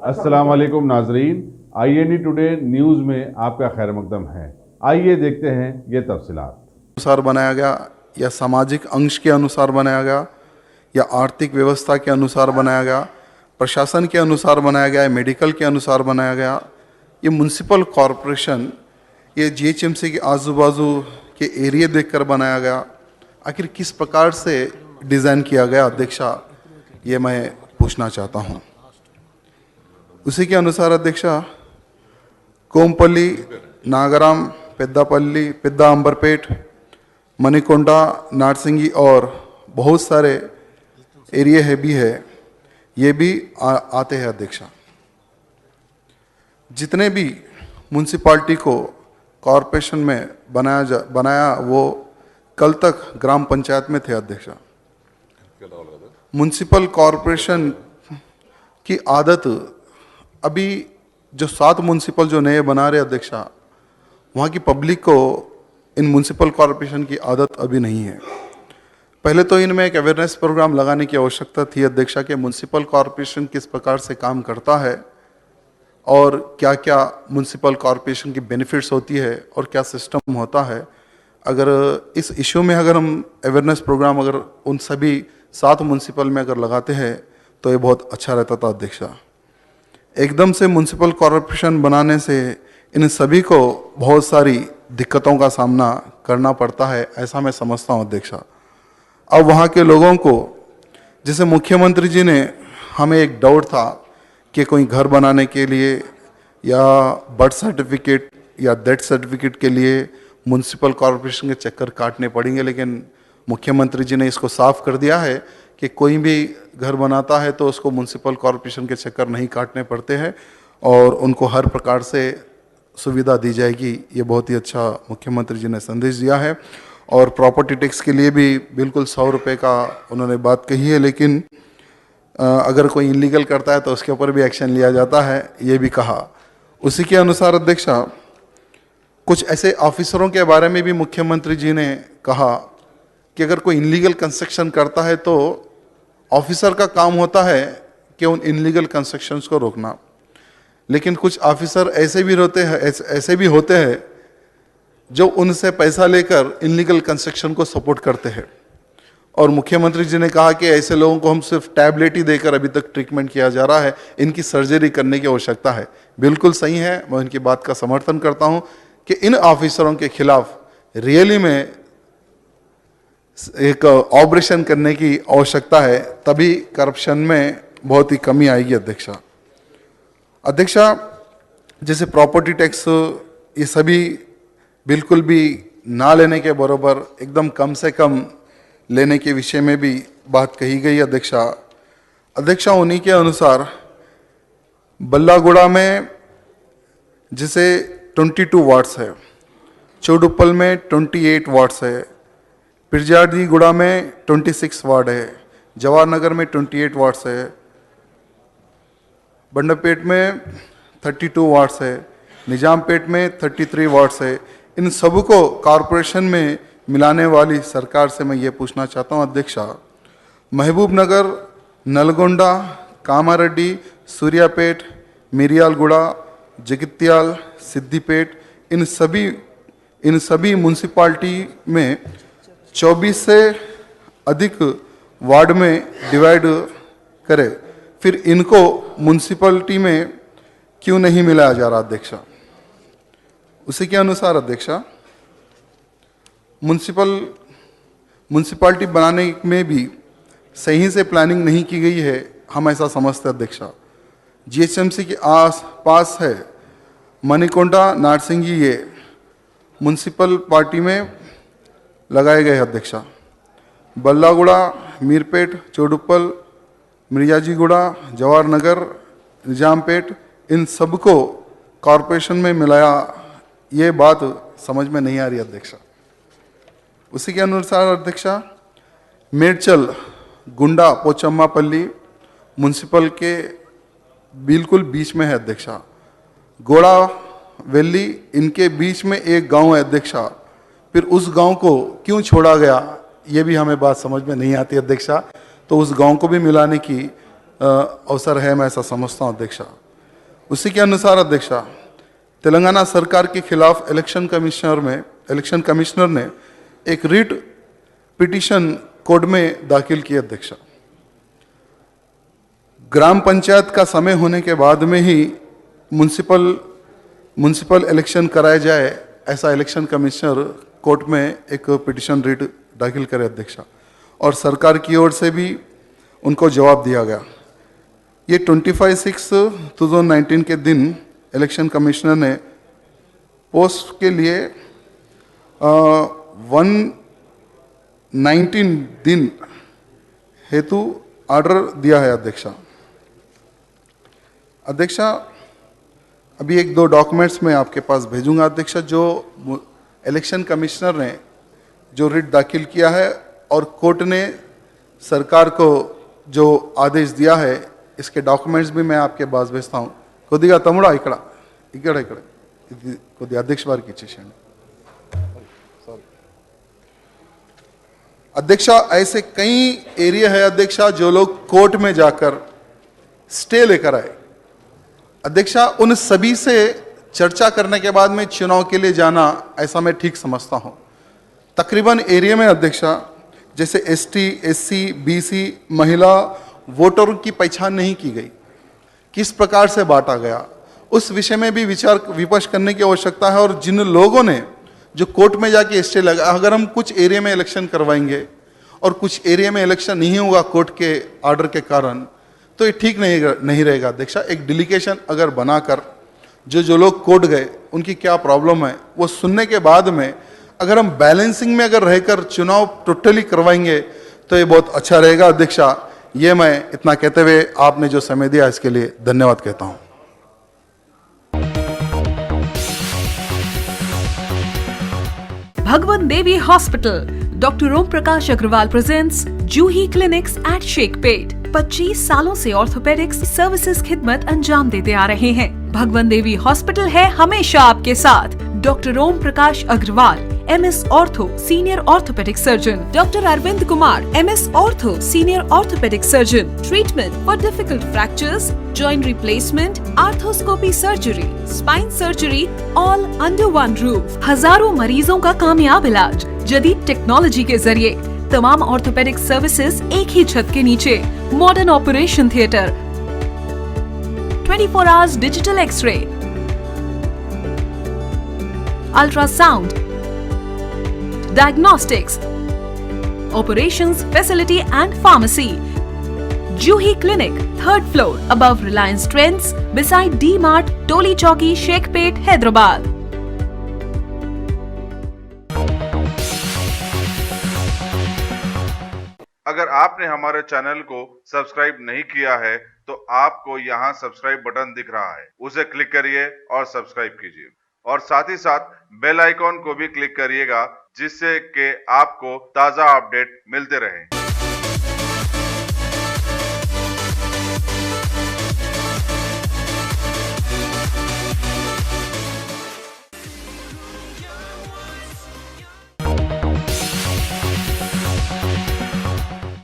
अस्सलाम वालेकुम नाजरीन, INE टुडे न्यूज़ में आपका खैर मकदम है। आइए देखते हैं ये तफसीलात। अनुसार बनाया गया या सामाजिक अंश के अनुसार बनाया गया या आर्थिक व्यवस्था के अनुसार बनाया गया, प्रशासन के अनुसार बनाया गया, मेडिकल के अनुसार बनाया गया, ये म्युनिसिपल कॉरपोरेशन ये GHMC के आजू बाजू के एरिया देखकर बनाया गया, आखिर किस प्रकार से डिज़ाइन किया गया अध्यक्षा, ये मैं पूछना चाहता हूँ। उसी के अनुसार अध्यक्षा कोमपल्ली, नागराम, पेद्दापल्ली, पेद्दा अंबरपेट, मणिकोंडा, नारसिंगी और बहुत सारे एरिया है भी है, ये भी आते हैं अध्यक्षा। जितने भी म्यूनसिपाल्टी को कॉरपोरेशन में बनाया वो कल तक ग्राम पंचायत में थे अध्यक्षा। म्यूनसिपल कॉरपोरेशन की आदत अभी जो 7 म्यूनसिपल जो नए बना रहे अध्यक्षा, वहाँ की पब्लिक को इन म्यूनसिपल कॉरपोरेशन की आदत अभी नहीं है। पहले तो इनमें एक अवेयरनेस प्रोग्राम लगाने की आवश्यकता थी अध्यक्षा कि म्यूनसिपल कॉरपोरेशन किस प्रकार से काम करता है और क्या क्या म्यूनसिपल कॉरपोरेशन की बेनिफिट्स होती है और क्या सिस्टम होता है। अगर इस इशू में अगर हम अवेयरनेस प्रोग्राम अगर उन सभी 7 म्यूनसिपल में अगर लगाते हैं तो ये बहुत अच्छा रहता था अध्यक्षा। एकदम से म्यूनसिपल कॉरपोरेशन बनाने से इन सभी को बहुत सारी दिक्कतों का सामना करना पड़ता है, ऐसा मैं समझता हूँ अध्यक्षा। अब वहाँ के लोगों को, जैसे मुख्यमंत्री जी ने हमें एक डाउट था कि कोई घर बनाने के लिए या बर्थ सर्टिफिकेट या डेथ सर्टिफिकेट के लिए म्यूनसिपल कॉरपोरेशन के चक्कर काटने पड़ेंगे, लेकिन मुख्यमंत्री जी ने इसको साफ कर दिया है कि कोई भी घर बनाता है तो उसको म्यूनसिपल कॉरपोरेशन के चक्कर नहीं काटने पड़ते हैं और उनको हर प्रकार से सुविधा दी जाएगी। ये बहुत ही अच्छा मुख्यमंत्री जी ने संदेश दिया है। और प्रॉपर्टी टैक्स के लिए भी बिल्कुल 100 रुपये का उन्होंने बात कही है, लेकिन अगर कोई इलीगल करता है तो उसके ऊपर भी एक्शन लिया जाता है, ये भी कहा। उसी के अनुसार अध्यक्षा कुछ ऐसे ऑफिसरों के बारे में भी मुख्यमंत्री जी ने कहा कि अगर कोई इलीगल कंस्ट्रक्शन करता है तो ऑफिसर का काम होता है कि उन इलीगल कंस्ट्रक्शंस को रोकना, लेकिन कुछ ऑफिसर ऐसे भी होते हैं जो उनसे पैसा लेकर इलीगल कंस्ट्रक्शन को सपोर्ट करते हैं। और मुख्यमंत्री जी ने कहा कि ऐसे लोगों को हम सिर्फ टैबलेट ही देकर अभी तक ट्रीटमेंट किया जा रहा है, इनकी सर्जरी करने की आवश्यकता है। बिल्कुल सही है, मैं उनकी बात का समर्थन करता हूं कि इन ऑफिसरों के खिलाफ रियली में एक ऑपरेशन करने की आवश्यकता है, तभी करप्शन में बहुत ही कमी आएगी अध्यक्षा। जैसे प्रॉपर्टी टैक्स ये सभी बिल्कुल भी ना लेने के बराबर, एकदम कम से कम लेने के विषय में भी बात कही गई अध्यक्षा। उन्हीं के अनुसार बल्लागुड़ा में जिसे 22 वार्ड्स है, चौडुप्पल में 28 वार्ड्स है, पिरजादीगुड़ा में 26 वार्ड है, जवाहर नगर में 28 वार्ड्स है, बंडपेट में 32 वार्ड्स है, निजामपेट में 33 वार्ड्स है। इन सबको कॉरपोरेशन में मिलाने वाली सरकार से मैं ये पूछना चाहता हूँ अध्यक्षा, महबूब नगर, नलगोंडा, कामारेड्डी, सूर्यापेट, मिरियालगुड़ा, जगित्याल, सिद्दीपेट, इन सभी म्यूनसिपाल्टी में 24 से अधिक वार्ड में डिवाइड करे, फिर इनको म्यूनसिपाल्टी में क्यों नहीं मिलाया जा रहा अध्यक्षा। उसी के अनुसार अध्यक्षा म्यूनसिपाल्टी बनाने में भी सही से प्लानिंग नहीं की गई है, हम ऐसा समझते हैं अध्यक्षा। GHMC के आस पास है मणिकोंडा, नारसिंगी, ये म्यूनसिपल पार्टी में लगाए गए अध्यक्षा। बल्लागुड़ा, मीरपेट, चौडुप्पल, मिर्जाजीगुड़ा, जवाहर नगर, निजामपेट, इन सबको कॉरपोरेशन में मिलाया, ये बात समझ में नहीं आ रही अध्यक्षा। उसी के अनुसार अध्यक्षा मेडचल, गुंडा, पोचम्मापल्ली म्यूनसिपल के बिल्कुल बीच में है अध्यक्षा। गोड़ा वैली, इनके बीच में एक गांव है अध्यक्षा, फिर उस गांव को क्यों छोड़ा गया, ये भी हमें बात समझ में नहीं आती अध्यक्षा। तो उस गांव को भी मिलाने की अवसर है, मैं ऐसा समझता हूँ अध्यक्षा। उसी के अनुसार अध्यक्षा तेलंगाना सरकार के खिलाफ इलेक्शन कमिश्नर ने एक रिट पिटीशन कोर्ट में दाखिल की अध्यक्षा। ग्राम पंचायत का समय होने के बाद में ही म्युनिसिपल इलेक्शन कराया जाए, ऐसा इलेक्शन कमिश्नर कोर्ट में एक पिटीशन रिट दाखिल करे अध्यक्षा, और सरकार की ओर से भी उनको जवाब दिया गया। ये 25/6/2019 के दिन इलेक्शन कमिश्नर ने पोस्ट के लिए 119 दिन हेतु ऑर्डर दिया है अध्यक्षा। अभी एक दो डॉक्यूमेंट्स मैं आपके पास भेजूंगा अध्यक्षा, जो इलेक्शन कमिश्नर ने जो रिट दाखिल किया है और कोर्ट ने सरकार को जो आदेश दिया है, इसके डॉक्यूमेंट्स भी मैं आपके पास भेजता हूँ। కొద్దిగా తమ్ముడా ఇక్కడ ఇది కొద్దిగా అధ్యక్ష వారికి ఇచ్చేసేయండి। अध्यक्षा ऐसे कई एरिया है अध्यक्षा जो लोग कोर्ट में जाकर स्टे लेकर आए अध्यक्षा, उन सभी से चर्चा करने के बाद में चुनाव के लिए जाना ऐसा मैं ठीक समझता हूं। तकरीबन एरिया में अध्यक्षा जैसे एसटी, एससी, बीसी महिला वोटरों की पहचान नहीं की गई, किस प्रकार से बांटा गया, उस विषय में भी विचार विमर्श करने की आवश्यकता है। और जिन लोगों ने जो कोर्ट में जाके स्टे लगा, अगर हम कुछ एरिया में इलेक्शन करवाएंगे और कुछ एरिया में इलेक्शन नहीं होगा कोर्ट के ऑर्डर के कारण, तो ये ठीक नहीं रहेगा अध्यक्षा। एक डेलीगेशन अगर बनाकर जो लोग कोर्ट गए उनकी क्या प्रॉब्लम है वो सुनने के बाद में अगर हम बैलेंसिंग में अगर रहकर चुनाव टोटली करवाएंगे तो ये बहुत अच्छा रहेगा अध्यक्षा। ये मैं इतना कहते हुए आपने जो समय दिया इसके लिए धन्यवाद कहता हूँ। Bhagwan Devi Hospital, Dr. Om Prakash Agrawal presents Juhi Clinics at Sheikhpet। 25 सालों से ऑर्थोपेडिक्स सर्विसेज खिदमत अंजाम देते आ रहे हैं। भगवान देवी हॉस्पिटल है हमेशा आपके साथ। Doctor Om Prakash Agarwal, MS ortho, senior orthopaedic surgeon. Doctor Arvind Kumar, MS ortho, senior orthopaedic surgeon. Treatment for difficult fractures, joint replacement, arthroscopy surgery, spine surgery, all under one roof. हजारों मरीजों का कामयाब इलाज जदीद टेक्नोलॉजी के जरिए। तमाम ऑर्थोपेडिक सर्विसेज एक ही छत के नीचे। Modern operation theatre, 24 hours digital X-ray, ultrasound, diagnostics, operations facility and pharmacy. Juhi Clinic, 3rd floor, above Reliance Trends, beside D-Mart, Toli Chowki, Sheikhpet, Hyderabad. अगर आपने हमारे चैनल को सब्सक्राइब नहीं किया है तो आपको यहाँ सब्सक्राइब बटन दिख रहा है, उसे क्लिक करिए और सब्सक्राइब कीजिए, और साथ ही साथ बेल आइकॉन को भी क्लिक करिएगा, जिससे कि आपको ताज़ा अपडेट मिलते रहें।